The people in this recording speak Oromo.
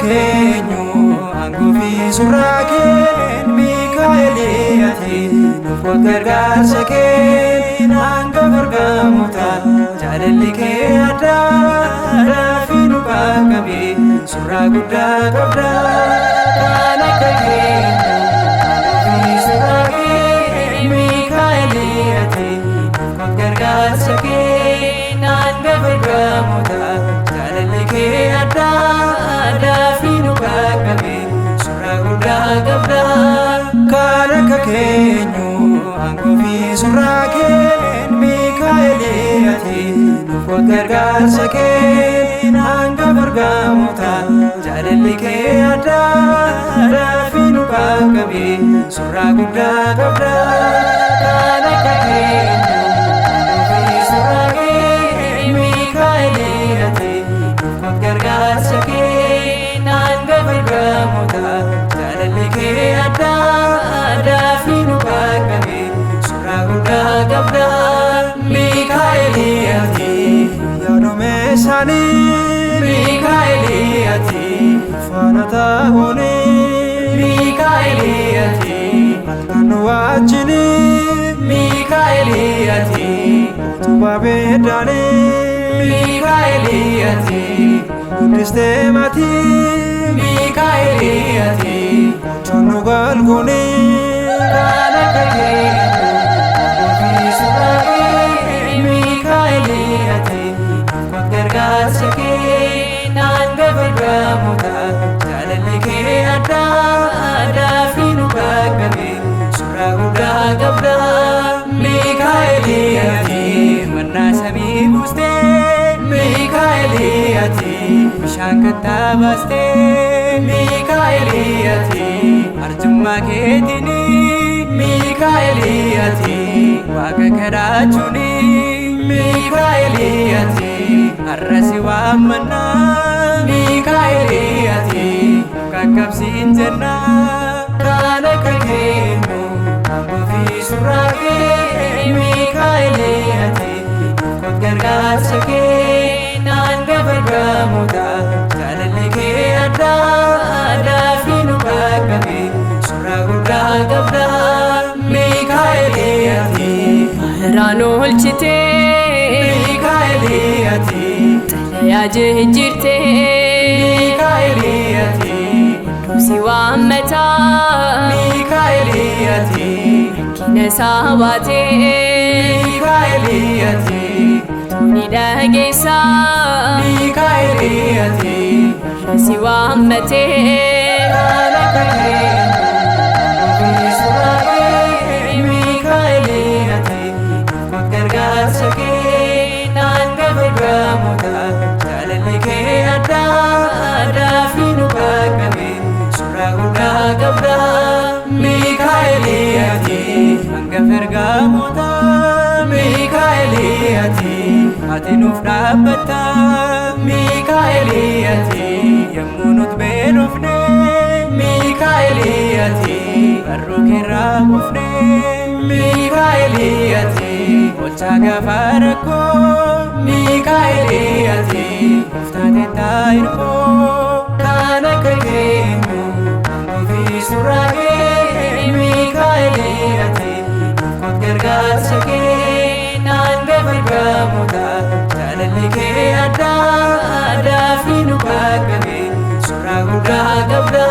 Keenyu angufi suraken Mikaeliati nufot gargaarsa keen hanga bargamuta jaalalli kee addaadha fi nu qaqqabe surraa guddaa qabda. Kan akka keenyu angufi suraken Mikaeliati nufot gargaarsa keen hanga bargamuta jaalalli kee addaadha kan akka keenyu angufi suraken Mikaeliati nufot gargaarsa keen hanga bargamuta jaalalli kee addaadha fi nu qaqqabe surraa guddaa qabda. Kan akka keenyu angufi suraken Mikaeliati nufot gargaarsa keen hanga bargamuta jaalalli kee addaadha fi nu qaqqabe surraa guddaa qabda. Mikaeliati yaadome isaanii Mikaeliati faana taa'uuni Mikaeliati halkan nu wajjini Mikaeliati utubaa beeddaani Mikaeliati guddistee maatii Mikaeliati chonu galguni. Kan akka keenyu angufi suraken Mikaeliati nufot gargaarsa keen hanga bargamuta jaalalli kee addaadha fi nu qaqqabe surraa guddaa qabda. Mikaeliati mannaa samii buustee Mikaeliati bishaan kattaa baastee Mikaeliati arjummaa keetini Mikaeliati waaqa kadhachuuni Mikaeliati har'a si waammanna Mikaeliati qaqqabsiin jenna. Kan akka keenyu angufi suraken Mikaeliati nufot gargaarsa keen hanga bargamuta jaalalli kee addaadha fi nu qaqqabe surraa guddaa qabda. Mikaeliati Maharaan oolchite Mikaeliati xalayaa jijjiirte Mikaeliati si waammata Mikaeliati rakkina isaa baate Mikaeliati ni dhageessa Mikaeliati si waammate. kan akka keenyu angufi suraken Mikaeliati nufot gargaarsa keen hanga bargamuta jaalalli kee addaadha fi nu qaqqabe surraa guddaa qabda. Mikaeliati hangafa ergamoota Mikaeliati ati nuuf dhaabbatta Mikaeliati yommuu nuti beelofne Mikaeliati barruu keerraa kufne Mikaeliati olchaa gaafa rakkoo Mikaeliati uftaate taa'irkoo. Kan akka keenyu angufi suraken Mikaeliati nufot gargaarsa keen hanga bargamuta jaalalli kee addaadha fi nu qaqqabe surraa guddaa qabda.